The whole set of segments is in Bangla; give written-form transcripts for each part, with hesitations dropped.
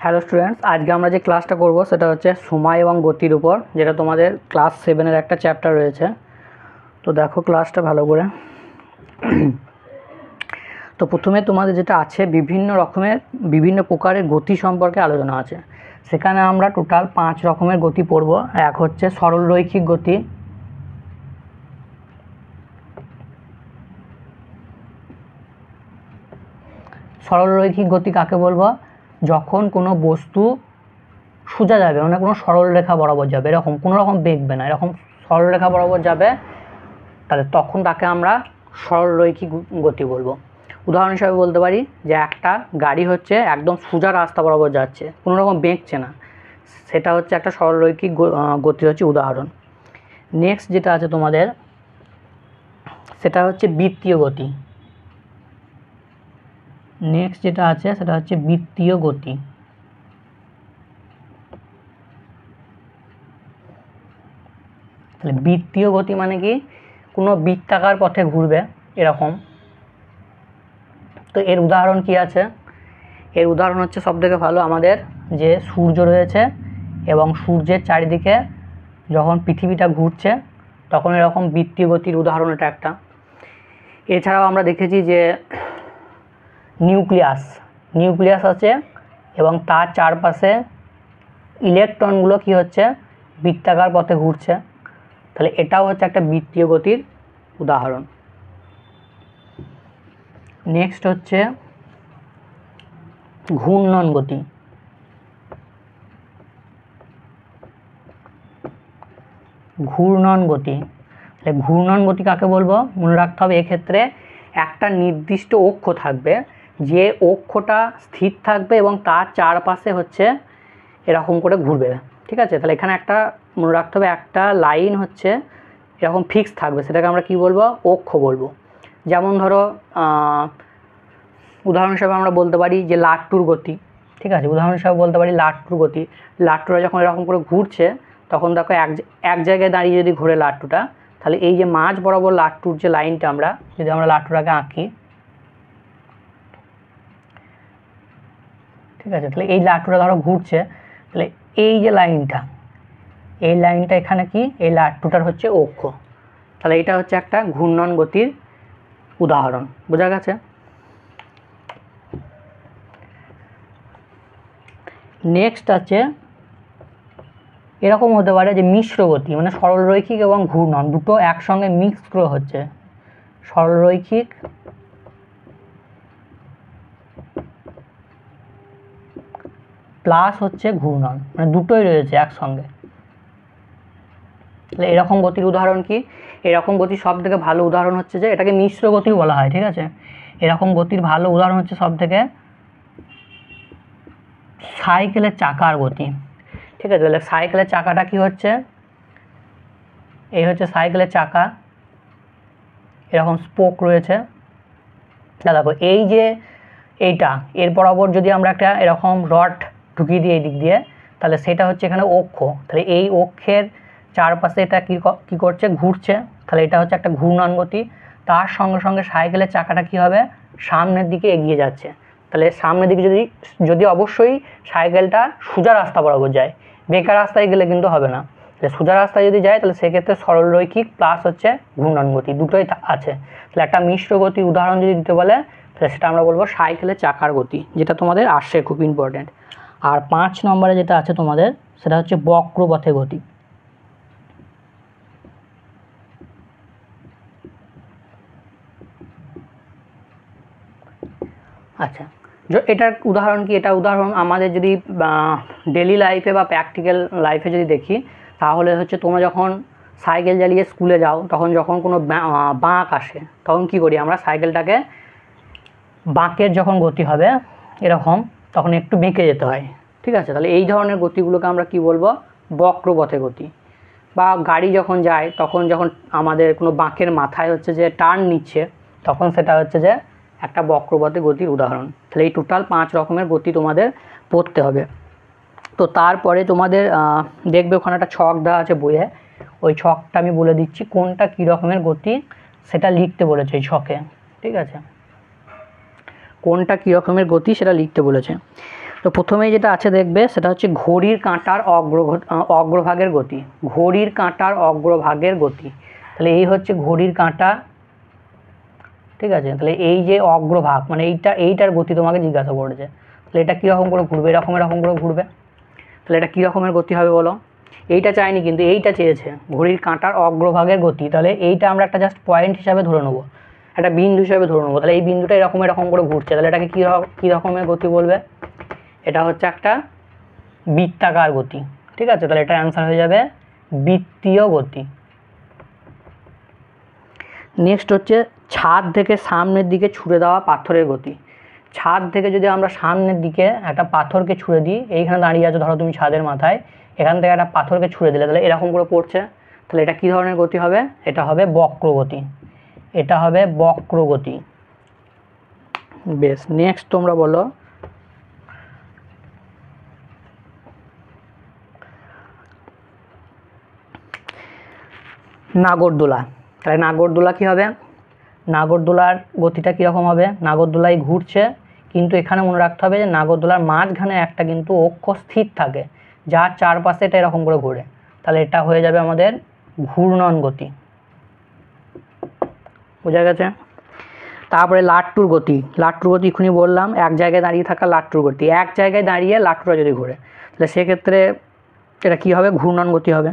হ্যালো স্টুডেন্টস, আজকে আমরা যে ক্লাসটা করব সেটা হচ্ছে সময় এবং গতির উপর, যেটা তোমাদের ক্লাস 7-এর একটা চ্যাপ্টার রয়েছে। তো দেখো ক্লাসটা ভালো করে। তো প্রথমে তোমাদের যেটা আছে বিভিন্ন প্রকারের গতি সম্পর্কে আলোচনা আছে। সেখানে আমরা টোটাল 5 রকমের গতি পড়ব। এক হচ্ছে সরলরৈখিক গতি, সরলরৈখিক গতি কাকে বলবো? যখন কোনো বস্তু সোজা যাবে, মানে কোনো সরল রেখা বরাবর যাবে, এরকম কোনো রকম বেঁকবে না, এরকম সরল রেখা বরাবর যাবে, তাহলে তখন তাকে আমরা সরলরৈখিক গতি বলবো। উদাহরণ হিসাবে বলতে পারি যে একটা গাড়ি হচ্ছে একদম সোজা রাস্তা বরাবর যাচ্ছে, কোনো রকম বেঁকছে না, সেটা হচ্ছে একটা সরলরৈখিক গতির হচ্ছে উদাহরণ। নেক্সট যেটা আছে তোমাদের সেটা হচ্ছে বৃত্তীয় গতি। নেক্সট যেটা আছে সেটা হচ্ছে বৃত্তীয় গতি। তাহলে বৃত্তীয় গতি মানে কি? কোনো বৃত্তাকার পথে ঘুরবে এরকম। তো এর উদাহরণ কি আছে? এর উদাহরণ হচ্ছে সবথেকে ভালো আমাদের যে সূর্য রয়েছে এবং সূর্যের চারিদিকে যখন পৃথিবীটা ঘুরছে তখন এরকম বৃত্তীয় গতির উদাহরণ এটা একটা। এছাড়াও আমরা দেখেছি যে নিউক্লিয়াস আছে এবং তার চারপাশে ইলেকট্রনগুলো কি হচ্ছে, বৃত্তাকার পথে ঘুরছে, তাহলে এটাও হচ্ছে একটা বৃত্তীয় গতির উদাহরণ। নেক্সট হচ্ছে ঘূর্ণন গতি। ঘূর্ণন গতি, তাহলে ঘূর্ণন গতি কাকে বলবো? মনে রাখতে হবে এক্ষেত্রে একটা নির্দিষ্ট অক্ষ থাকবে, যে অক্ষটা স্থির থাকবে এবং তার চারপাশে হচ্ছে এরকম করে ঘুরবে, ঠিক আছে? তাহলে এখানে একটা মনে রাখতে হবে, একটা লাইন হচ্ছে এরকম ফিক্স থাকবে, সেটাকে আমরা কি বলবো? অক্ষ বলবো। যেমন ধরো উদাহরণ হিসাবে আমরা বলতে পারি যে লাট্টুর গতি, ঠিক আছে? উদাহরণ হিসাবে বলতে পারি লাট্টুর গতি। লাট্টুরা যখন এরকম করে ঘুরছে তখন দেখো এক জায়গায় দাঁড়িয়ে যদি ঘোরে লাট্টুটা, তাহলে এই যে মাঝ বরাবর লাট্টুর যে লাইনটা, আমরা যদি আমরা লাট্টুটাকে আঁকি, ঠিক আছে? তাহলে এই লাট্টুটা ধরো ঘুরছে, তাহলে এই যে লাইনটা, এই লাইনটা এখানে কি? এই লাট্টুটার হচ্ছে অক্ষ। তাহলে এটা হচ্ছে একটা ঘূর্ণন গতির উদাহরণ। বোঝা গেছে? নেক্সট আছে এরকম হতে পারে যে মিশ্র গতি, মানে সরলরৈখিক এবং ঘূর্ণন দুটো একসঙ্গে মিক্স করে হচ্ছে। সরলরৈখিক প্লাস হচ্ছে ঘূর্ণন, মানে দুটোই রয়েছে একসঙ্গে। তাহলে এরকম গতির উদাহরণ কি? এরকম গতির সব থেকে ভালো উদাহরণ হচ্ছে যে এটাকে মিশ্র গতিও বলা হয়, ঠিক আছে? এরকম গতির ভালো উদাহরণ হচ্ছে সব থেকে সাইকেলের চাকার গতি, ঠিক আছে? তাহলে সাইকেলের চাকাটা কি হচ্ছে? এই হচ্ছে সাইকেলের চাকা, এরকম স্পোক রয়েছে। দেখো এই যে এইটা, এর বরাবর যদি আমরা একটা এরকম রড ঢুকিয়ে দিই এই দিক দিয়ে, তাহলে সেটা হচ্ছে এখানে অক্ষ। তাহলে এই অক্ষের চারপাশে এটা কী করছে? ঘুরছে। তাহলে এটা হচ্ছে একটা ঘূর্ণন গতি। তার সঙ্গে সঙ্গে সাইকেলের চাকাটা কী হবে? সামনের দিকে এগিয়ে যাচ্ছে। তাহলে সামনের দিকে যদি অবশ্যই সাইকেলটা সোজা রাস্তা বরাবর যায়, বেকার রাস্তায় গেলে কিন্তু হবে না। তাহলে সোজা রাস্তায় যদি যায় তাহলে সেক্ষেত্রে সরলরৈখিক প্লাস হচ্ছে ঘূর্ণন গতি, দুটোই আছে। তাহলে একটা মিশ্র গতির উদাহরণ যদি দিতে বলে তাহলে সেটা আমরা বলবো সাইকেলের চাকার গতি, যেটা তোমাদের আসছে, খুব ইম্পর্টেন্ট। আর 5 নম্বরে যেটা আছে তোমাদের সেটা হচ্ছে বক্রপথে গতি। আচ্ছা, এটার উদাহরণ কি? এটা উদাহরণ আমাদের যদি ডেলি লাইফে বা প্র্যাকটিক্যাল লাইফে যদি দেখি, তাহলে হচ্ছে তোমরা যখন সাইকেল চালিয়ে স্কুলে যাও তখন যখন কোনো বাঁক আসে তখন কি করি আমরা? সাইকেলটাকে বাঁকের যখন গতি হবে এরকম, তখন একটু বেঁকে যেতে হয়, ঠিক আছে? তাহলে এই ধরনের গতিগুলোকে আমরা কি বলবো? বক্রপথে গতি। বা গাড়ি যখন যায় তখন যখন আমাদের কোনো বাঁকের মাথায় হচ্ছে যে টার্ন নিচ্ছে, তখন সেটা হচ্ছে যে একটা বক্রপথে গতির উদাহরণ। তাহলে এই টোটাল 5 রকমের গতি তোমাদের পড়তে হবে। তো তারপরে তোমাদের দেখবে ওখানে একটা ছক দেওয়া আছে বইয়ে, ওই ছকটা আমি বলে দিচ্ছি কোনটা কী রকমের গতি সেটা লিখতে বলেছে এই ছকে, ঠিক আছে? কোনটা কী রকমের গতি সেটা লিখতে বলেছে। তো প্রথমেই যেটা আছে দেখবে সেটা হচ্ছে ঘড়ির কাঁটার অগ্রভাগের গতি, ঘড়ির কাঁটার অগ্রভাগের গতি। তাহলে এই হচ্ছে ঘড়ির কাঁটা, ঠিক আছে। তাহলে এই যে অগ্রভাগ মানে এইটার গতি তোমাকে জিজ্ঞাসা করেছে, তাহলে এটা কীরকম করে ঘুরবে, এরকম করে ঘুরবে। তাহলে এটা কী রকমের গতি হবে বলো, এইটা চাইনি কিন্তু এইটা চেয়েছে, ঘড়ির কাঁটার অগ্রভাগের গতি। তাহলে এইটা আমরা একটা জাস্ট পয়েন্ট হিসাবে ধরে নেবো, একটা বিন্দু হিসাবে ধরে নেবো। তাহলে এই বিন্দুটা এরকম করে ঘুরছে, তাহলে এটাকে কী রকমের গতি বলবে, এটা হচ্ছে একটা বৃত্তাকার গতি, ঠিক আছে। তাহলে এটার অ্যান্সার হয়ে যাবে বৃত্তীয় গতি। নেক্সট হচ্ছে ছাদ থেকে সামনের দিকে ছুঁড়ে দেওয়া পাথরের গতি। ছাদ থেকে যদি আমরা সামনের দিকে একটা পাথরকে ছুঁড়ে দিই, এইখানে দাঁড়িয়ে আছো ধরো তুমি ছাদের মাথায়, এখান থেকে একটা পাথরকে ছুঁড়ে দিলে তাহলে এরকম করে পড়ছে, তাহলে এটা কী ধরনের গতি হবে, এটা হবে বক্রগতি, এটা হবে বক্রগতি। বেশ, নেক্সট তোমরা বলো নাগরদোলা। তাহলে নাগরদোলা কী হবে, নাগরদোলার গতিটা কীরকম হবে, নাগরদোলাই ঘুরছে, কিন্তু এখানে মনে রাখতে হবে যে নাগরদোলার মাঝখানে একটা কিন্তু অক্ষ স্থির থাকে, যার চারপাশে এটা এরকম করে ঘোরে। তাহলে এটা হয়ে যাবে আমাদের ঘূর্ণন গতি, বোঝা গেছে। তারপরে লাট্টুর গতি, লাট্টুর গতি এক্ষুনি বললাম, এক জায়গায় দাঁড়িয়ে থাকা লাট্টুর গতি, এক জায়গায় দাঁড়িয়ে লাট্টুরা যদি ঘোরে তাহলে সেক্ষেত্রে এটা কী হবে, ঘূর্ণন গতি হবে।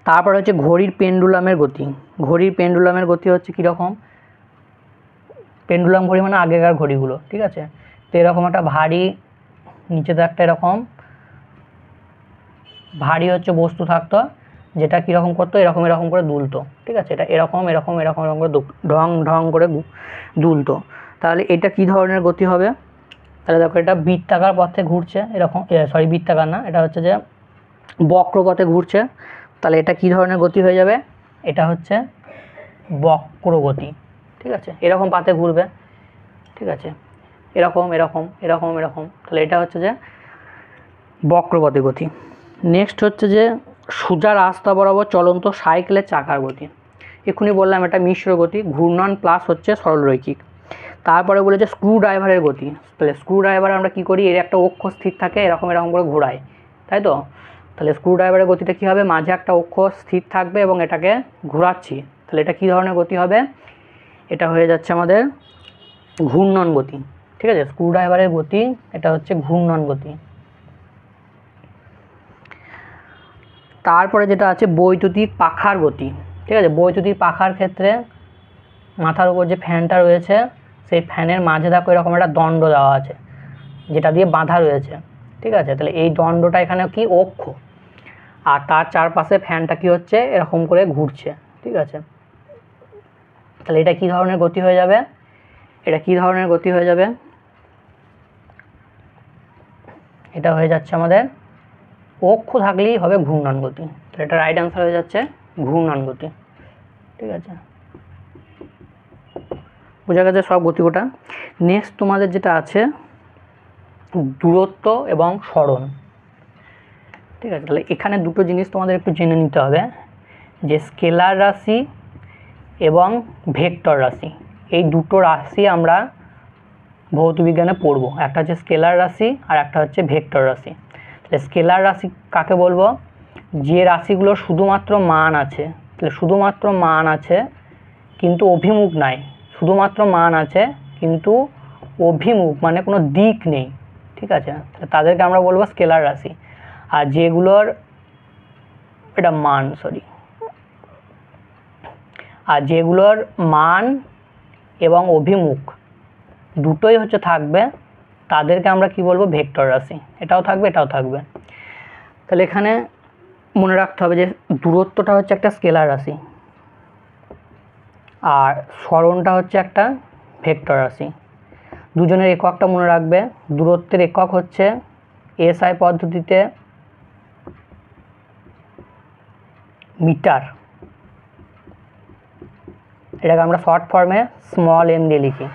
তারপর হচ্ছে ঘড়ির পেন্ডুলামের গতি, ঘড়ির পেন্ডুলামের গতি হচ্ছে কীরকম, পেন্ডুলাম ঘড়ি মানে আগেকার ঘড়িগুলো, ঠিক আছে। তো এরকম একটা ভারী, নিচেতে একটা এরকম ভারী হচ্ছে বস্তু থাকতো, যেটা কীরকম করতো, এরকম করে দুলতো, ঠিক আছে। এটা এরকম করে ঢং করে দুলতো। তাহলে এটা কী ধরনের গতি হবে, তাহলে দেখো এটা বৃত্তাকার পথে ঘুরছে, এরকম বৃত্তাকার না, এটা হচ্ছে যে বক্রপথে ঘুরছে। তাহলে এটা কী ধরনের গতি হয়ে যাবে, এটা হচ্ছে বক্রগতি, ঠিক আছে। এরকম পাতে ঘুরবে, ঠিক আছে, এরকম, তাহলে এটা হচ্ছে যে বক্রপথে গতি। নেক্সট হচ্ছে যে সোজা রাস্তা বরাবর চলন্ত সাইকেলের চাকার গতি। এক্ষুনি বললাম এটা মিশ্র গতি, ঘূর্ণন প্লাস হচ্ছে সরলরৈখিক। তারপরে বলেছে স্ক্রু ড্রাইভারের গতি। তাহলে স্ক্রু ড্রাইভার আমরা কী করি, এর একটা অক্ষ স্থির থাকে, এরকম করে ঘোরায়, তাই তো। তাহলে স্ক্রু ড্রাইভারের গতিটা কী হবে, মাঝে একটা অক্ষ স্থির থাকবে এবং এটাকে ঘোরাচ্ছি, তাহলে এটা কী ধরনের গতি হবে, এটা হয়ে যাচ্ছে আমাদের ঘূর্ণন গতি, ঠিক আছে। স্ক্রু ড্রাইভারের গতি এটা হচ্ছে ঘূর্ণন গতি। তারপরে যেটা আছে বৈদ্যুতিক পাখার গতি, ঠিক আছে। বৈদ্যুতিক পাখার ক্ষেত্রে মাথার উপর যে ফ্যানটা রয়েছে সেই ফ্যানের মাঝে দেখো এরকম একটা দণ্ড দেওয়া আছে, যেটা দিয়ে বাঁধা রয়েছে, ঠিক আছে। তাহলে এই দণ্ডটা এখানে কি অক্ষ, আর তার চারপাশে ফ্যানটা কি হচ্ছে এরকম করে ঘুরছে, ঠিক আছে। তাহলে এটা কী ধরনের গতি হয়ে যাবে, এটা কী ধরনের গতি হয়ে যাবে, এটা হয়ে যাচ্ছে আমাদের অক্ষ থাকলেই হবে ঘূর্ণন গতি। তাহলে এটা রাইট অ্যান্সার হয়ে যাচ্ছে ঘূর্ণন গতি, ঠিক আছে। বোঝা গেছে সব গতিকোটা। নেক্সট তোমাদের যেটা আছে দূরত্ব এবং সরণ, ঠিক আছে। তাহলে এখানে দুটো জিনিস তোমাদের একটু জেনে নিতে হবে, যে স্কেলার রাশি এবং ভেক্টর রাশি, এই দুটো রাশি আমরা ভৌতবিজ্ঞানে পড়বো, একটা হচ্ছে স্কেলার রাশি আর একটা হচ্ছে ভেক্টর রাশি। তাহলে স্কেলার রাশি কাকে বলবো, যে রাশিগুলো শুধুমাত্র মান আছে, তাহলে শুধুমাত্র মান আছে কিন্তু অভিমুখ নাই, শুধুমাত্র মান আছে কিন্তু অভিমুখ মানে কোনো দিক নেই, ঠিক আছে। তাদেরকে আমরা বলবো স্কেলার রাশি। আর যেগুলোর এটা মান আর যেগুলোর মান এবং অভিমুখ দুটোই হচ্ছে থাকবে, তাদেরকে আমরা কি বলবো, ভেক্টর রাশি। এটাও থাকবে এটাও থাকবে। তাহলে এখানে মনে রাখতে হবে যে দূরত্বটা হচ্ছে একটা স্কেলার রাশি আর সরণটা হচ্ছে একটা ভেক্টর রাশি। দুজনের এককটা মনে রাখবে, দূরত্বের একক হচ্ছে এসআই পদ্ধতিতে মিটার, এটাকে আমরা শর্ট ফর্মে স্মল এম দিয়ে লিখি।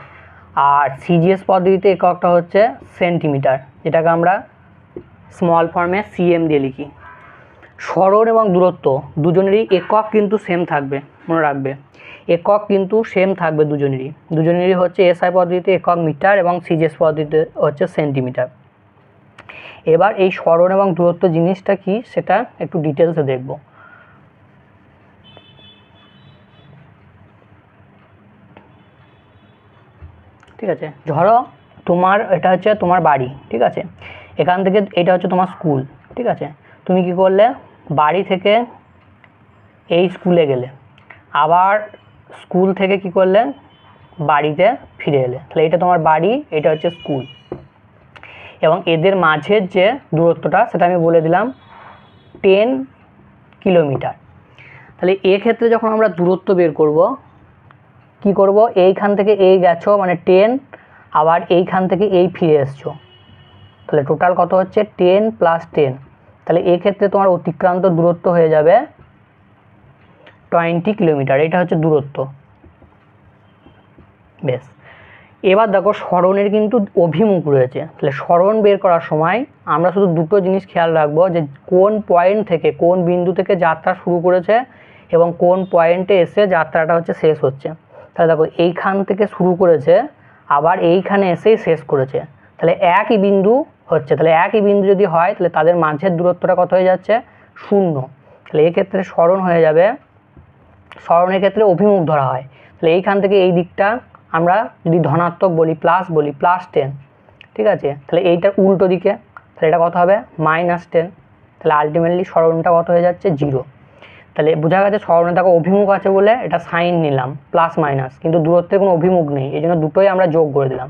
আর সিজিএস পদ্ধতিতে এককটা হচ্ছে সেন্টিমিটার, যেটাকে আমরা স্মল ফর্মে সিএম দিয়ে লিখি। সরণ এবং দূরত্ব দুজনেরই একক কিন্তু সেম থাকবে, মনে রাখবে একক কিন্তু সেম থাকবে দুজনেরই হচ্ছে এসআই পদ্ধতিতে একক মিটার এবং সিজিএস পদ্ধতিতে হচ্ছে সেন্টিমিটার। এবার এই সরণ এবং দূরত্ব জিনিসটা কি সেটা একটু ডিটেলসে দেখব। ঠিক আছে, ধরো তোমার এটা হচ্ছে তোমার বাড়ি, ঠিক আছে, এখান থেকে এটা হচ্ছে তোমার স্কুল, ঠিক আছে, তুমি কি করলে বাড়ি থেকে এই স্কুলে গেলে, আবার স্কুল থেকে কি করলে বাড়িতে ফিরে এলে, তাহলে এটা তোমার বাড়ি, এটা হচ্ছে স্কুল, এবং এদের মাঝের যে দূরত্বটা সেটা আমি বলে দিলাম 10 কিলোমিটার। তাহলে এক্ষেত্রে যখন আমরা দূরত্ব বের করব কি করব, এইখান থেকে এই গেছো মানে 10, আবার এইখান থেকে এই ফিরে এসছো, তাহলে টোটাল কত হচ্ছে 10 + 10, তাহলে এক্ষেত্রে তোমার অতিক্রান্ত দূরত্ব হয়ে যাবে 20 কিলোমিটার। এটা হচ্ছে দূরত্ব। বেশ, এবার দেখো সরণের কিন্তু অভিমুখ রয়েছে, তাহলে সরণ বের করার সময় আমরা শুধু দুটো জিনিস খেয়াল রাখবো, যে কোন পয়েন্ট থেকে কোন বিন্দু থেকে যাত্রা শুরু করেছে এবং কোন পয়েন্টে এসে যাত্রাটা হচ্ছে শেষ হচ্ছে। তাহলে দেখো এইখান থেকে শুরু করেছে, আবার এইখানে এসেই শেষ করেছে, তাহলে একই বিন্দু হচ্ছে, তাহলে একই বিন্দু যদি হয় তাহলে তাদের মাঝের দূরত্বটা কত হয়ে যাচ্ছে 0। তাহলে এক্ষেত্রে সরণ হয়ে যাবে, সরণের ক্ষেত্রে অভিমুখ ধরা হয়, তাহলে এইখান থেকে এই দিকটা আমরা যদি ধনাত্মক বলি প্লাস বলি +10, ঠিক আছে, তাহলে এইটার উল্টো দিকে, তাহলে এটা কত হবে -10, তাহলে আলটিমেটলি সরণটা কত হয়ে যাচ্ছে 0। তাহলে বোঝা গেছে সরণে দেখো অভিমুখ আছে বলে এটা সাইন নিলাম +-, কিন্তু দূরত্বের কোনো অভিমুখ নেই, এই জন্য দুটোই আমরা যোগ করে দিলাম।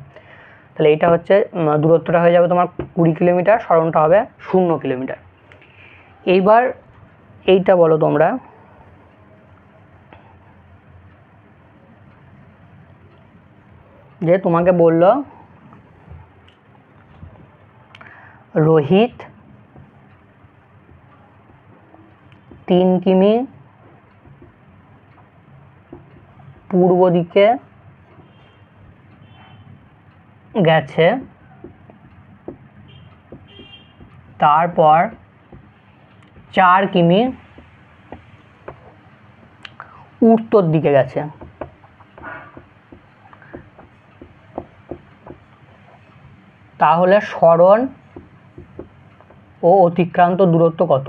তাহলে এইটা হচ্ছে দূরত্বটা হয়ে যাবে তোমার 20 কিলোমিটার, সরণটা হবে 0 কিলোমিটার। এইবার এইটা বলো তোমরা, যে তোমাকে বলল রোহিত 3 কিমি পূর্ব দিকে গেছে, তারপর 4 কিমি উত্তর দিকে গেছে, তাহলে সরণ ও অতিক্রান্ত দূরত্ব কত?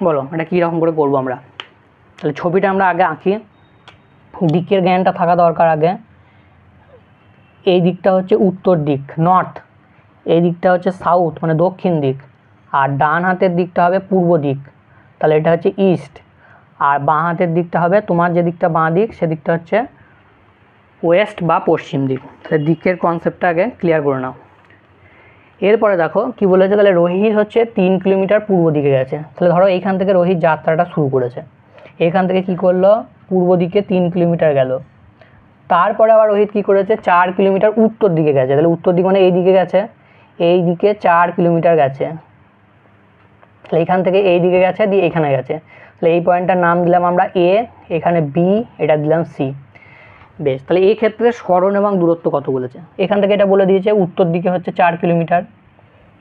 বলো এটা কীরকম করে করবো আমরা? তাহলে ছবিটা আমরা আগে আঁকি, দিকের জ্ঞানটা থাকা দরকার আগে। এই দিকটা হচ্ছে উত্তর দিক নর্থ, এই দিকটা হচ্ছে সাউথ মানে দক্ষিণ দিক, আর ডান হাতের দিকটা হবে পূর্ব দিক, তাহলে এটা হচ্ছে ইস্ট, আর বাঁ হাতের দিকটা হবে তোমার যে দিকটা বাঁ দিক সেদিকটা হচ্ছে ওয়েস্ট বা পশ্চিম দিক। তাহলে দিকের কনসেপ্টটা আগে ক্লিয়ার করে নাও। এরপরে দেখো কি বলেছে, তাহলে রোহিত হচ্ছে 3 কিলোমিটার পূর্ব দিকে গেছে, তাহলে ধরো এইখান থেকে রোহিত যাত্রাটা শুরু করেছে, এখান থেকে কি করলো পূর্ব দিকে 3 কিলোমিটার গেল, তারপরে আবার রোহিত কি করেছে 4 কিলোমিটার উত্তর দিকে গেছে, তাহলে উত্তর দিক মানে এই দিকে গেছে, এই দিকে 4 কিলোমিটার গেছে, তাহলে এইখান থেকে এই দিকে গেছে দিয়ে এখানে গেছে, তাহলে এই পয়েন্টটার নাম দিলাম আমরা এ, এখানে বি, এটা দিলাম সি। বেশ, তাহলে এই ক্ষেত্রে সরণ এবং দূরত্ব কত বলেছে, এখান থেকে এটা বলে দিয়েছে উত্তর দিকে হচ্ছে 4 কিলোমিটার,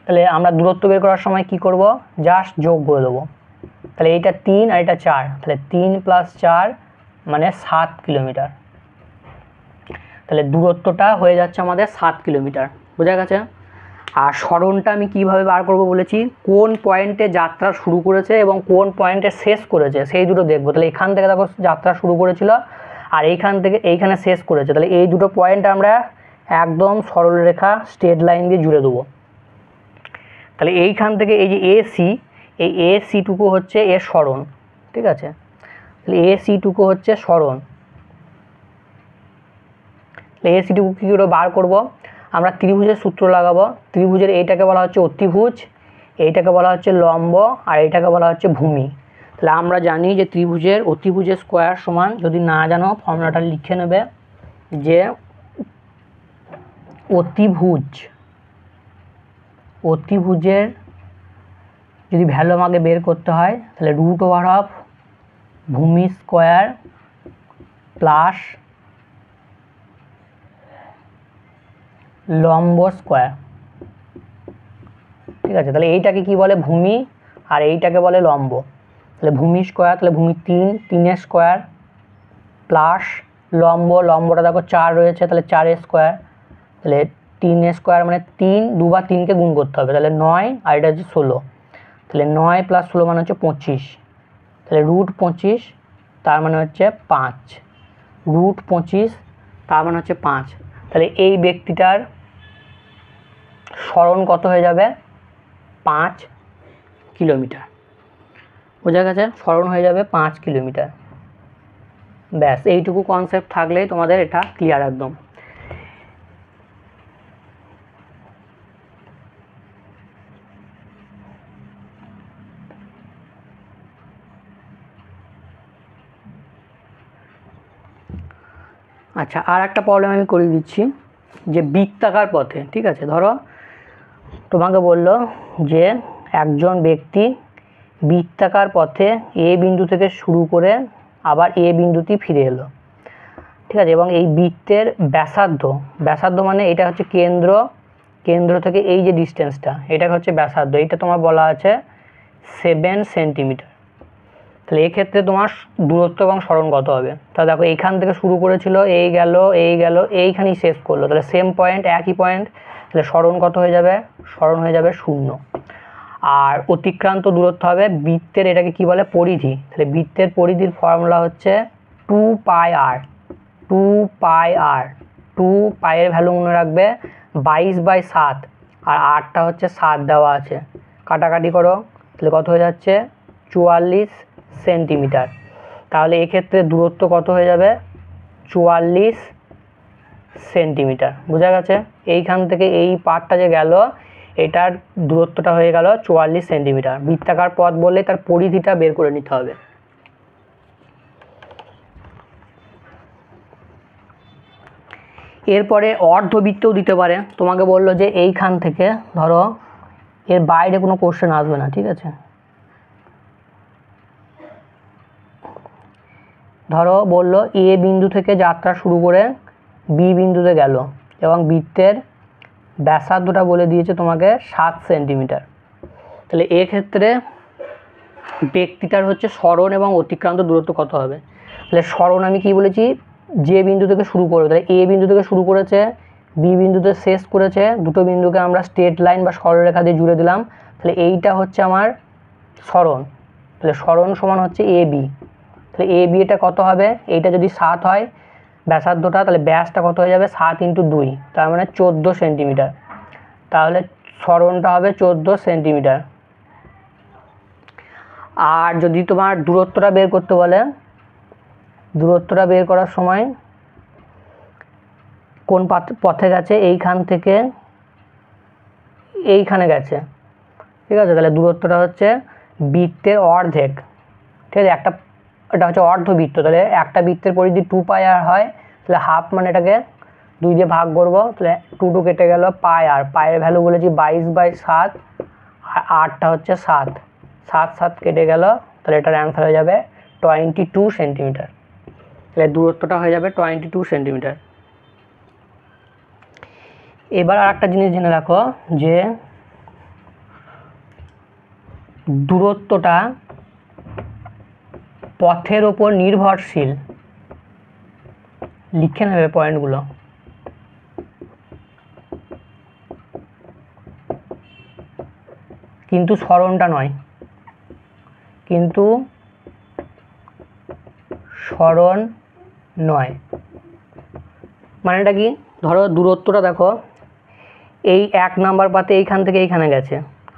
তাহলে আমরা দূরত্ব বের করার সময় কি করব জাস্ট যোগ করে দেবো, তাহলে এইটা 3 আর এটা 4, তাহলে 3 + 4 মানে 7 কিলোমিটার, তাহলে দূরত্বটা হয়ে যাচ্ছে আমাদের 7 কিলোমিটার। বোঝা গেছে? আর সরণটা আমি কিভাবে বার করব বলেছি, কোন পয়েন্টে যাত্রা শুরু করেছে এবং কোন পয়েন্টে শেষ করেছে সেই দুটো দেখবো। তাহলে এখান থেকে দেখো যাত্রা শুরু করেছিল আর এইখান থেকে এইখানে শেষ করেছে, তাহলে এই দুটো পয়েন্ট আমরা একদম সরল রেখা স্ট্রেট লাইন দিয়ে জুড়ে দেবো। তাহলে এইখান থেকে এই যে এসি, এই এসিটুকু হচ্ছে এর সরণ, ঠিক আছে, তাহলে এসিটুকু হচ্ছে সরণ। এসিটুকু কী করে বার করব, আমরা ত্রিভুজের সূত্র লাগাবো, ত্রিভুজের এইটাকে বলা হচ্ছে অতিভুজ, এইটাকে বলা হচ্ছে লম্ব, আর এইটাকে বলা হচ্ছে ভূমি। তাহলে আমরা জানি যে ত্রিভুজের অতিভুজের স্কোয়ার সমান, যদি না জানো ফর্মুলাটা লিখে নেবে, যে অতিভুজের যদি ভ্যালু আমাকে বের করতে হয় তাহলে √/, ভূমি স্কোয়ার প্লাস লম্ব স্কোয়ার, ঠিক আছে, তাহলে এইটাকে কি বলে ভূমি আর এইটাকে বলে লম্ব। তাহলে ভূমি স্কোয়ার, তাহলে ভূমি 3, 3 স্কোয়ার প্লাস লম্বটা দেখো 4 রয়েছে, তাহলে 4 স্কোয়ার, তাহলে 3 স্কোয়ার মানে 3, দুবার 3কে গুণ করতে হবে, তাহলে 9, আর এটা হচ্ছে 16, তাহলে 9 + 16 মানে হচ্ছে 25, তাহলে √25 তার মানে হচ্ছে 5, √25 তার মানে হচ্ছে 5। তাহলে এই ব্যক্তিটার সরণ কত হয়ে যাবে? 5 কিলোমিটার। বোঝা গেছে? সরণ হয়ে যাবে 5 কিলোমিটার। ব্যাস, এইটুকু কনসেপ্ট থাকলেই তোমাদের এটা ক্লিয়ার একদম। আচ্ছা, আর একটা প্রবলেম আমি করিয়ে দিচ্ছি, যে বৃত্তাকার পথে, ঠিক আছে, ধরো তোমাকে বললো যে একজন ব্যক্তি বৃত্তাকার পথে এ বিন্দু থেকে শুরু করে আবার এ বিন্দুতেই ফিরে এলো, ঠিক আছে, এবং এই বৃত্তের ব্যাসার্ধ মানে এটা হচ্ছে কেন্দ্র থেকে এই যে ডিস্টেন্সটা, এটা হচ্ছে ব্যাসার্ধ, এইটা তোমার বলা আছে 7 সেন্টিমিটার। তাহলে এক্ষেত্রে তোমার দূরত্ব এবং সরণ কত হবে? তাহলে দেখো এইখান থেকে শুরু করেছিল, এই গেল এইখানেই শেষ করলো, তাহলে সেম পয়েন্ট, একই পয়েন্ট, তাহলে সরণ কত হয়ে যাবে? সরণ হয়ে যাবে 0। আর অতিক্রান্ত দূরত্ব হবে বৃত্তের, এটাকে কি বলে? পরিধি। তাহলে বৃত্তের পরিধির ফর্মুলা হচ্ছে 2πr। 2π এর ভ্যালু মনে রাখবে 22/7, আর আরটা হচ্ছে 7 দেওয়া আছে, কাটাকাটি করো, তাহলে কত হয়ে যাচ্ছে? 44 সেন্টিমিটার। তাহলে এক্ষেত্রে দূরত্ব কত হয়ে যাবে? 44 সেন্টিমিটার। বোঝা গেছে? এইখান থেকে এই পার্টটা যে গেল, এটার দূরত্বটা হয়ে গেল 44 সেন্টিমিটার। বৃত্তাকার পথ বললে তার পরিধিটা বের করে নিতে হবে। এরপরে অর্ধবৃত্তও দিতে পারে। তোমাকে বললো যে এইখান থেকে, ধরো এর বাইরে কোনো কোশ্চেন আসবে না, ঠিক আছে, ধরো বললো এ বিন্দু থেকে যাত্রা শুরু করে বি বিন্দুতে গেল এবং বৃত্তের ব্যাসার্ধটা বলে দিয়েছে তোমাকে 7 সেন্টিমিটার। তাহলে এক্ষেত্রে ব্যক্তিটার হচ্ছে সরণ এবং অতিক্রান্ত দূরত্ব কত হবে? তাহলে সরণ আমি কি বলেছি? যে বিন্দু থেকে শুরু করবে, তাহলে এ বিন্দু থেকে শুরু করেছে, বি বিন্দুতে শেষ করেছে, দুটো বিন্দুকে আমরা স্ট্রেট লাইন বা সরলরেখা দিয়ে জুড়ে দিলাম, তাহলে এইটা হচ্ছে আমার সরণ। তাহলে সরণ সমান হচ্ছে এ বি। তাহলে এ বি এটা কত হবে? এইটা যদি 7 হয় ব্যাসার্ধটা, তাহলে ব্যাসটা কত হয়ে যাবে? 7 × 2, তার মানে 14 সেন্টিমিটার। তাহলে সরণটা হবে 14 সেন্টিমিটার। আর যদি তোমার দূরত্বটা বের করতে বলে, দূরত্বটা বের করার সময় কোন পথে গেছে? এইখান থেকে এইখানে গেছে, ঠিক আছে, তাহলে দূরত্বটা হচ্ছে বৃত্তের অর্ধেক, ঠিক আছে, এটা হচ্ছে অর্ধবৃত্ত, তাহলে একটা বৃত্তের পরিধি 2πr হয়, তাহলে হাফ মানে এটাকে 2 দিয়ে ভাগ করবো, তাহলে 2 কেটে গেল, পায়ের ভ্যালু বলেছি 22/7, আর আরটা হচ্ছে 7, 7 কেটে গেল, তাহলে এটার অ্যান্সার হয়ে যাবে 22 সেন্টিমিটার। তাহলে দূরত্বটা হয়ে যাবে 22 সেন্টিমিটার। এবার আর একটা জিনিস জেনে রাখো, যে দূরত্বটা পথের ওপর নির্ভরশীল। লিখে নেবে পয়েন্টগুলো। কিন্তু সরণটা নয়, কিন্তু সরণ নয়। মানেটা কি? ধরো দূরত্বটা দেখো, এই 1 নাম্বার পাতে এইখান থেকে এইখানে গেছে,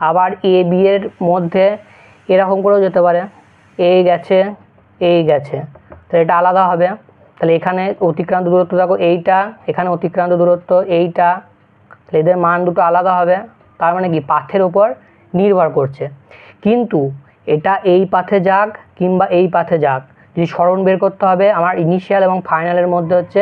আবার এ বি এর মধ্যে এরকম করেও যেতে পারে, এই গেছে, তাহলে এটা আলাদা হবে। তাহলে এখানে অতিক্রান্ত দূরত্ব দেখো এইটা, এখানে অতিক্রান্ত দূরত্ব এইটা, তাহলে এদের মান দুটো আলাদা হবে। তার মানে কি? পাথের ওপর নির্ভর করছে। কিন্তু এটা এই পাথে যাক কিংবা এই পাথে যাক, যদি সরণ বের করতে হবে, আমার ইনিশিয়াল এবং ফাইনালের মধ্যে হচ্ছে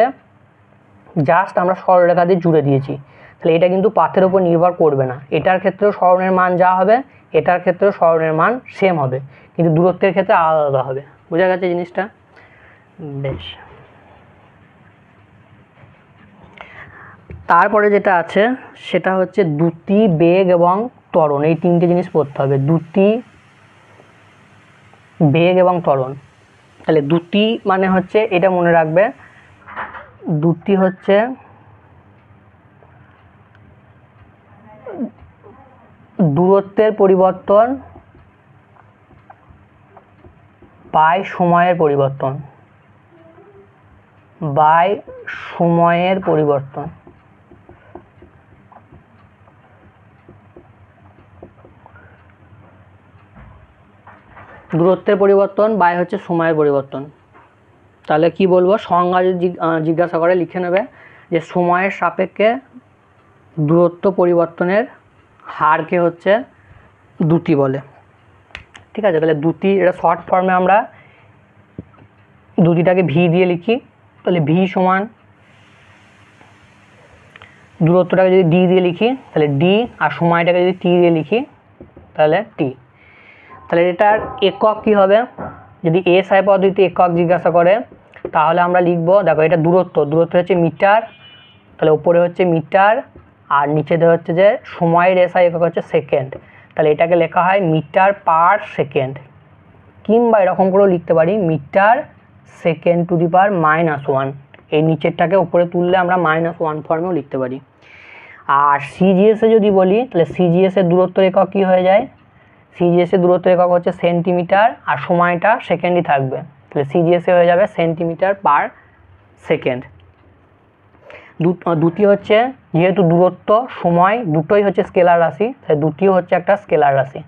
জাস্ট আমরা সরলরেখা দিয়ে জুড়ে দিয়েছি, তাহলে এটা কিন্তু পাথের ওপর নির্ভর করবে না। এটার ক্ষেত্রেও সরণের মান যা হবে, এটার ক্ষেত্রেও সরণের মান সেম হবে, কিন্তু দূরত্বের ক্ষেত্রে আলাদা হবে। বোঝা গেছে জিনিসটা? বেশ। তারপরে যেটা আছে সেটা হচ্ছে দ্যুতি, বেগ এবং ত্বরণ। এই 3টে জিনিস পড়তে হবে, দ্যুতি, বেগ এবং ত্বরণ। তাহলে দ্যুতি মানে হচ্ছে, এটা মনে রাখবে, দুটি হচ্ছে দূরত্বের পরিবর্তন বাই সময়ের পরিবর্তন দূরত্বের পরিবর্তন বাই হচ্ছে সময়ের পরিবর্তন। তাহলে কি বলবো, সংজ্ঞা যদি জিজ্ঞাসা করে লিখে নেবে যে সময়ের সাপেক্ষে দূরত্ব পরিবর্তনের হারকে হচ্ছে দ্রুতি বলে। ঠিক আছে, তাহলে দ্রুতি, এটা শর্ট ফর্মে আমরা দ্রুতিটাকে ভি দিয়ে লিখি। তাহলে ভি সমান দূরত্বটাকে যদি ডি দিয়ে লিখি তাহলে ডি, আর সময়টাকে যদি টি দিয়ে লিখি তাহলে টি। তাহলে এটার একক কি হবে, যদি এসআই পদ্ধতিতে একক জিজ্ঞাসা করে তাহলে আমরা লিখব, দেখো এটা দূরত্ব হচ্ছে মিটার, তাহলে উপরে হচ্ছে মিটার আর নিচে দেওয়া হচ্ছে যে সময়ের এসআই একক হচ্ছে সেকেন্ড। তাহলে এটাকে লেখা হয় মিটার পার সেকেন্ড, কিংবা এরকম করেও লিখতে পারি মিটার সেকেন্ড টু দি পাওয়ার -1। এই নিচেরটাকে উপরে তুললে আমরা -1 ফর্মেও লিখতে পারি। আর সিজিএসে যদি বলি তাহলে সিজিএসের দূরত্ব একক কী হয়ে যায়, সিজিএসের দূরত্ব একক হচ্ছে সেন্টিমিটার আর সময়টা সেকেন্ডই থাকবে, তাহলে সিজিএসে হয়ে যাবে সেন্টিমিটার পার সেকেন্ড। দুটি হচ্ছে, যেহেতু দূরত্ব সময় দুটোই হচ্ছে স্কেলার রাশি, তাই দুটিও হচ্ছে একটা স্কেলার রাশি।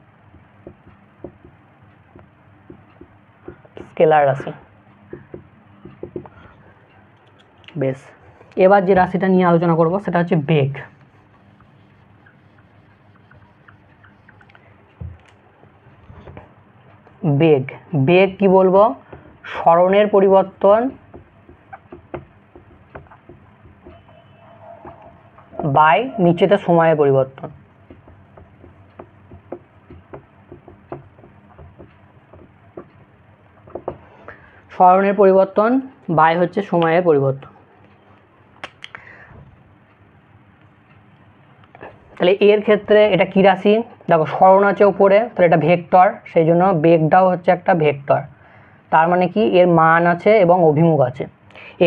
বেশ, এবার যে রাশিটা নিয়ে আলোচনা করব সেটা হচ্ছে বেগ। বেগ কি বলবো, সরণের পরিবর্তন বাই নিচেতে সময়ের পরিবর্তন। সরণের পরিবর্তন বাই হচ্ছে সময়ের পরিবর্তন। তাহলে এর ক্ষেত্রে এটা কী রাশি, দেখো সরণ আছে উপরে, তাহলে এটা ভেক্টর, সেই জন্য বেগটাও হচ্ছে একটা ভেক্টর। তার মানে কি, এর মান আছে এবং অভিমুখ আছে।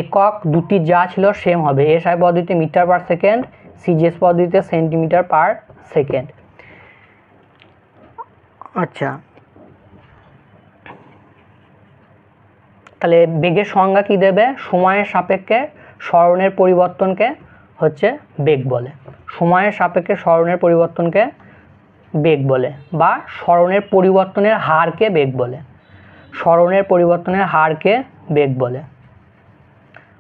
একক দুটি যা ছিল সেম হবে, এসআই পদ্ধতিতে মিটার পার সেকেন্ড, সিজিএস পদ্ধতিতে সেন্টিমিটার পার সেকেন্ড। আচ্ছা, তাহলে বেগের সংজ্ঞা কি দেবে, সময়ের সাপেক্ষে সরণের পরিবর্তনকে হচ্ছে বেগ বলে, সময়ের সাপেক্ষে সরণের পরিবর্তনকে বেগ বলে, বা সরণের পরিবর্তনের হারকে বেগ বলে, সরণের পরিবর্তনের হারকে বেগ বলে।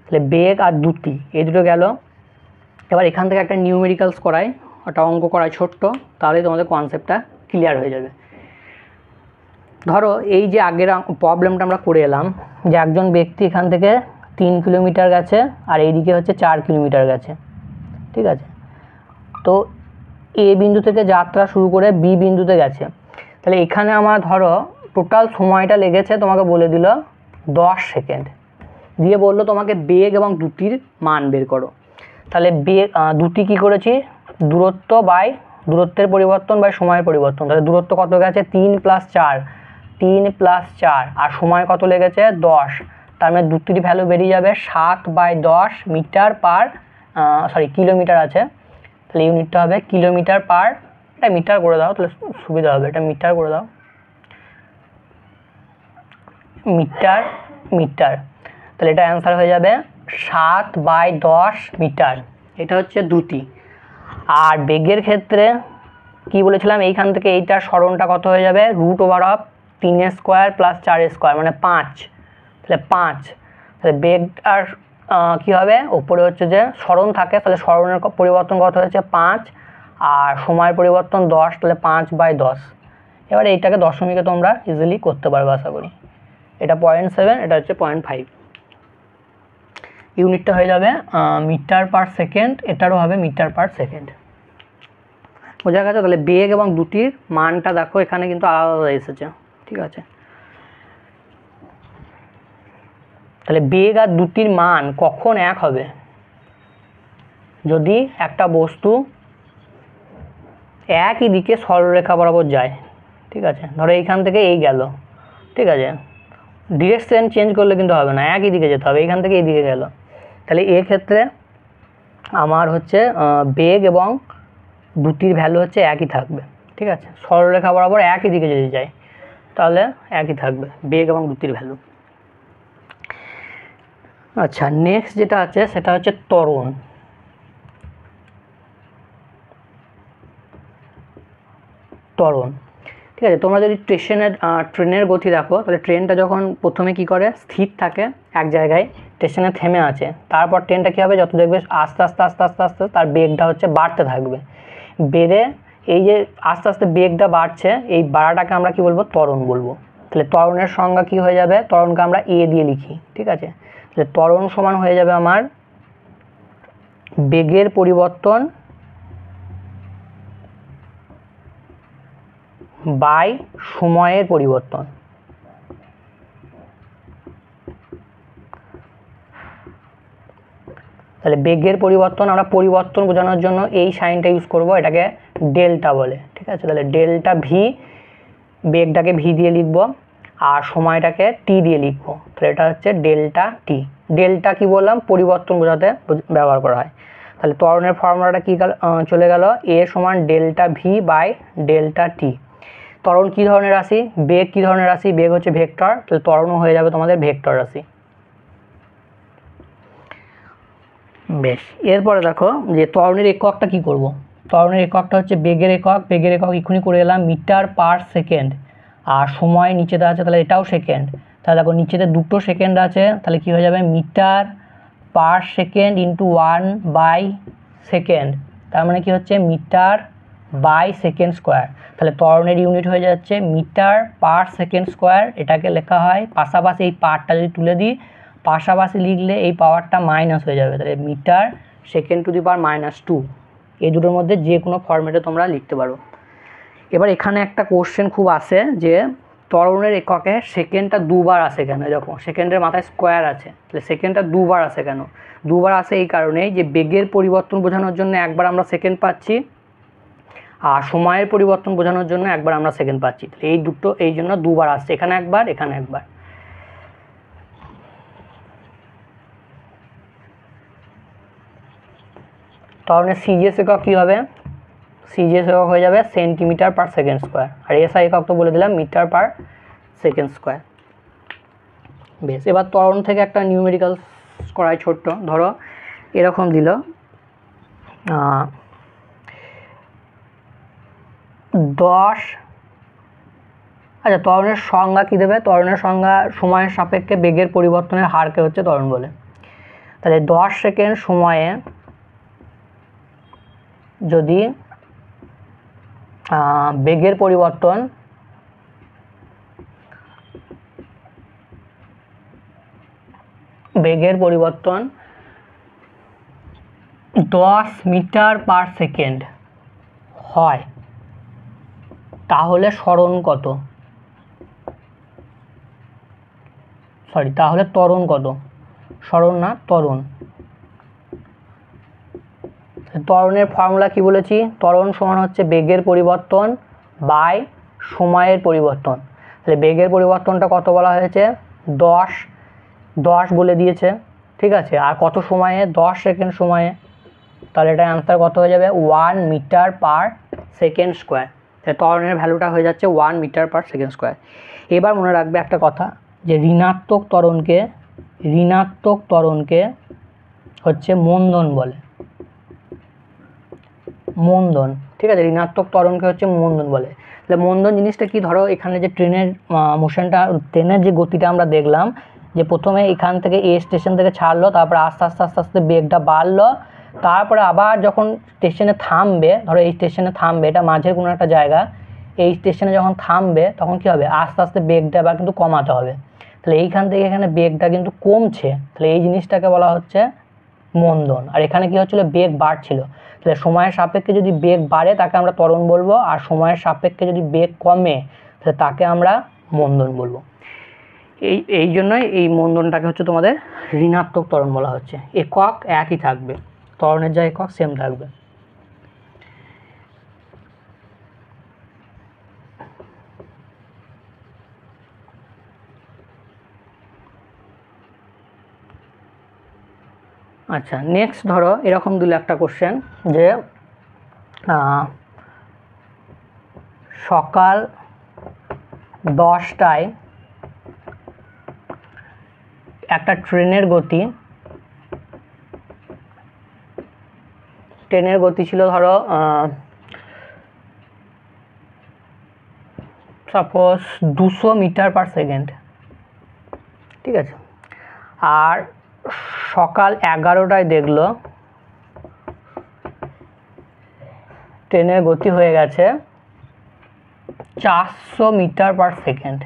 তাহলে বেগ আর দ্রুতি এই দুটো গেল। এবার এখান থেকে একটা নিউমেরিক্যালস করাই, একটা অঙ্ক করাই ছোট্ট, তাহলেই তোমাদের কনসেপ্টটা ক্লিয়ার হয়ে যাবে। ধরো এই যে আগের প্রবলেমটা আমরা করে এলাম, যে একজন ব্যক্তি এখান থেকে 3 কিলোমিটার গেছে আর এইদিকে হচ্ছে 4 কিলোমিটার গেছে। ঠিক আছে, তো এ বিন্দু থেকে যাত্রা শুরু করে বি বিন্দুতে গেছে। তাহলে এখানে আমার ধরো টোটাল সময়টা লেগেছে, তোমাকে বলে দিল 10 সেকেন্ড, দিয়ে বললো তোমাকে বেগ এবং দ্রুতির মান বের করো। তাহলে বেগ দ্রুতি কী করেছি, দূরত্বের পরিবর্তন বাই সময়ের পরিবর্তন। তাহলে দূরত্ব কত গেছে, 3 + 4, আর সময় কত লেগেছে 10, তার মানে দ্রুতির ভ্যালু বেরিয়ে যাবে 7/10 মিটার পার কিলোমিটার আছে, তাহলে ইউনিটটা হবে কিলোমিটার পার, এটা মিটার করে দাও তাহলে সুবিধা হবে, এটা মিটার করে দাও, মিটার। তাহলে এটা অ্যান্সার হয়ে যাবে 7/10 মিটার। এটা হচ্ছে দ্রুতি। আর বেগের ক্ষেত্রে কি বলেছিলাম, এইখান থেকে এইটার সরণটা কত হয়ে যাবে, √3² + 4² মানে 5, তাহলে 5। তাহলে বেগটার কী হবে, ওপরে হচ্ছে যে সরণ থাকে, তাহলে সরণের পরিবর্তন কত হয়েছে 5, আর সময়ের পরিবর্তন 10, তাহলে 5/10। এবার এইটাকে দশমিকে তোমরা ইজিলি করতে পারবে আশা করি। এটা 0.7, এটা হচ্ছে 0.5। ইউনিটটা হয়ে যাবে মিটার পার সেকেন্ড, এটারও হবে মিটার পার সেকেন্ড। বোঝা গেছে? তাহলে বেগ এবং দ্রুতির মানটা দেখো এখানে কিন্তু আলাদা এসেছে। ঠিক আছে, তাহলে বেগ আর দ্রুতির মান কখন এক হবে, যদি একটা বস্তু একই দিকে সরলরেখা বরাবর যায়। ঠিক আছে, ধরো এইখান থেকে এই গেল, ঠিক আছে, ডিরেকশন চেঞ্জ করলে কিন্তু হবে না, একই দিকে যেতে হবে, এইখান থেকে এই দিকে গেল, তাহলে এক্ষেত্রে আমার হচ্ছে বেগ এবং দ্রুতির ভ্যালু হচ্ছে একই থাকবে, ঠিক আছে। সরলরেখা বরাবর একই দিকে যদি যায় তাহলে একই থাকবে বেগ এবং দ্রুতির ভ্যালু। আচ্ছা, নেক্সট যেটা আছে সেটা হচ্ছে ত্বরণ। ত্বরণ, ঠিক আছে। তোমরা যদি ট্রেনের গতি দেখো, তাহলে ট্রেনটা যখন প্রথমে কি করে, স্থির থাকে এক জায়গায়, স্টেশনে থেমে আছে, তারপর ট্রেনটা কী হবে, যত দেখবে আস্তে আস্তে আস্তে আস্তে আস্তে তার বেগটা হচ্ছে বাড়তে থাকবে। বেড়ে এই যে আস্তে আস্তে বেগটা বাড়ছে, এই বাড়াটাকে আমরা কি বলবো, ত্বরণ বলবো। তাহলে ত্বরণের সংজ্ঞা কি হয়ে যাবে, ত্বরণকে আমরা এ দিয়ে লিখি, ঠিক আছে। তাহলে ত্বরণ সমান হয়ে যাবে আমার বেগের পরিবর্তন বাই সময়ের পরিবর্তন। তাহলে বেগের পরিবর্তন, আমরা পরিবর্তন বোঝানোর জন্য এই সাইনটা ইউজ করব, এটাকে ডেল্টা বলে, ঠিক আছে। তাহলে ডেল্টা ভি, বেগটাকে ভি দিয়ে লিখব আর সময়টাকে টি দিয়ে লিখব। তাহলে এটা হচ্ছে ডেল্টা টি। ডেল্টা কি বললাম, পরিবর্তন বোঝাতে ব্যবহার করা হয়। তাহলে ত্বরণের ফর্মুলাটা কি চলে গেল, এ সমান ডেল্টা ভি বাই ডেল্টা টি। ত্বরণ কী ধরনের রাশি, বেগ কী ধরনের রাশি, বেগ হচ্ছে ভেক্টর, তাহলে ত্বরণও হয়ে যাবে তোমাদের ভেক্টর রাশি। বেশ, এরপরে দেখো যে ত্বরণের এককটা কি করব। ত্বরণের এককটা হচ্ছে বেগের একক, বেগের একক এক্ষুনি করে এলাম মিটার পার সেকেন্ড, আর সময় নিচেতে আছে তাহলে এটাও সেকেন্ড। তাহলে দেখো নিচেতে দুটো সেকেন্ড আছে, তাহলে কি হয়ে যাবে মিটার পার সেকেন্ড ইন্টু 1/সেকেন্ড, তার মানে কি হচ্ছে মিটার বাই সেকেন্ড স্কোয়ার। তাহলে ত্বরণের ইউনিট হয়ে যাচ্ছে মিটার পার সেকেন্ড স্কোয়ার। এটাকে লেখা হয় পাশাপাশি, এই পার্টটা যদি তুলে দিই পাশাপাশি লিখলে এই পাওয়ারটা মাইনাস হয়ে যাবে, তাহলে মিটার সেকেন্ড টু দি পাওয়ার -2। এই দুটোর মধ্যে যে কোনো ফরম্যাটে তোমরা লিখতে পারো। এবার এখানে একটা কোশ্চেন খুব আসে যে ত্বরণের এককে সেকেন্ডটা দুবার আসে কেন, এরকম সেকেন্ডের মাথায় স্কোয়ার আছে, তাহলে সেকেন্ডটা দুবার আসে কেন। দুবার আসে এই কারণেই যে বেগের পরিবর্তন বোঝানোর জন্য একবার আমরা সেকেন্ড পাচ্ছি, আর সময়ের পরিবর্তন বোঝানোর জন্য একবার আমরা সেকেন্ড পাচ্ছি। এই দুটো এই জন্য দুবার আসছে, এখানে একবার এখানে একবার। ত্বরণের সিজিএস একক কী হবে, সিজিএস একক হয়ে যাবে সেন্টিমিটার পার সেকেন্ড স্কোয়ার, আর এসআই একক তো বলে দিলাম মিটার পার সেকেন্ড স্কোয়ার। বেশ, এবার ত্বরণ থেকে একটা নিউমেরিক্যাল করাই ছোট্ট, ধরো এরকম দিল 10। আচ্ছা, ত্বরণের সংজ্ঞা কী দেবে, ত্বরণের সংজ্ঞা সময়ের সাপেক্ষে বেগের পরিবর্তনের হারকে হচ্ছে ত্বরণ বলে। তাহলে 10 সেকেন্ড সময়ে যদি বেগের পরিবর্তন 10 মিটার পার সেকেন্ড হয়, তাহলে সরণ কত, তাহলে ত্বরণ কত, সরণ না ত্বরণ। ত্বরণের ফর্মুলা কি বলেছি, ত্বরণ সমান হচ্ছে বেগের পরিবর্তন বাই সময়ের পরিবর্তন। তাহলে বেগের পরিবর্তনটা কত বলা হয়েছে, 10 বলে দিয়েছে, ঠিক আছে। আর কত সময়ে, 10 সেকেন্ড সময়ে, তাহলে এটা অ্যান্সার কত হয়ে যাবে 1 মিটার পার সেকেন্ড স্কোয়ার। তাহলে ত্বরণের ভ্যালুটা হয়ে যাচ্ছে 1 মিটার পার সেকেন্ড স্কোয়ার। এবার মনে রাখবে একটা কথা, যে ঋণাত্মক ত্বরণকে হচ্ছে মন্দন বলে, মন্দন, ঠিক আছে। ঋণাত্মক ত্বরণকে হচ্ছে মন্দন বলে। তাহলে মন্দন জিনিসটা কি, ধরো এখানে যে ট্রেনের মোশনটা, ট্রেনের যে গতিটা আমরা দেখলাম, যে প্রথমে এখান থেকে এ স্টেশন থেকে ছাড়লো, তারপরে আস্তে আস্তে আস্তে আস্তে বেগটা বাড়লো, তারপরে আবার যখন স্টেশনে থামবে, ধরো এই স্টেশনে থামবে, এটা মাঝের কোনো একটা জায়গা, এই স্টেশনে যখন থামবে তখন কি হবে, আস্তে আস্তে বেগটা আবার কিন্তু কমাতে হবে। তাহলে এইখান থেকে এখানে বেগটা কিন্তু কমছে, তাহলে এই জিনিসটাকে বলা হচ্ছে মন্দন। আর এখানে কি হচ্ছিল, বেগ বাড়ছিল। তাহলে সময়ের সাপেক্ষে যদি বেগ বাড়ে তাকে আমরা ত্বরণ বলবো, আর সময়ের সাপেক্ষে যদি বেগ কমে তাহলে তাকে আমরা মন্দন বলবো। এই জন্যই এই মন্দনটাকে হচ্ছে তোমাদের ঋণাত্মক ত্বরণ বলা হচ্ছে। একক একই থাকবে, ত্বরণের যা একক সেম থাকবে। আচ্ছা, নেক্সট ধরো এরকম দিল একটা কোশ্চেন যে সকাল 10টায় একটা ট্রেনের গতি ছিল ধরো সাপোজ 200 মিটার পার সেকেন্ড, ঠিক আছে। আর সকাল 11টায় দেখলো ট্রেনের গতি হয়ে গেছে 400 মিটার পার সেকেন্ড।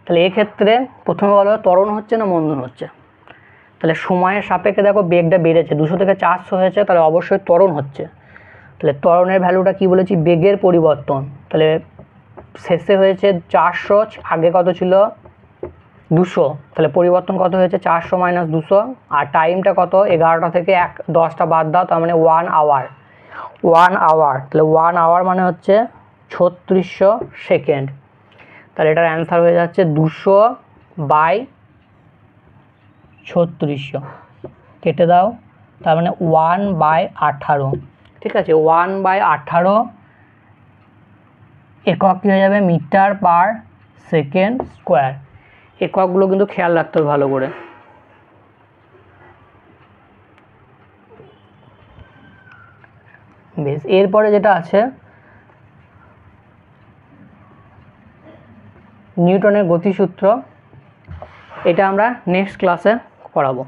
তাহলে এক্ষেত্রে প্রথমে বলো ত্বরণ হচ্ছে না মন্দন হচ্ছে? তাহলে সময়ের সাপেক্ষে দেখো বেগটা বেড়েছে, 200 থেকে 400 হয়েছে, তাহলে অবশ্যই ত্বরণ হচ্ছে। তাহলে ত্বরণের ভ্যালুটা কি বলেছি? বেগের পরিবর্তন। তাহলে শেষে হয়েছে 400, আগে কত ছিল? 200, তাহলে পরিবর্তন কত হয়েছে? 400 মাইনাস 200। আর টাইমটা কত? 11টা থেকে 10টা বাদ দাও, তার মানে 1 আওয়ার। 1 আওয়ার, তাহলে 1 আওয়ার মানে হচ্ছে 3600 সেকেন্ড। তাহলে এটার অ্যান্সার হয়ে যাচ্ছে 200/3600। কেটে দাও, তার মানে 1/18। ঠিক আছে, 1/18 একক কী হয়ে যাবে? Metre per second square. এককগুলো কিন্তু খেয়াল রাখতে হবে ভালো করে। বেশ, এরপরে যেটা আছে নিউটনের গতিসূত্র, এটা আমরা নেক্সট ক্লাসে পড়াবো।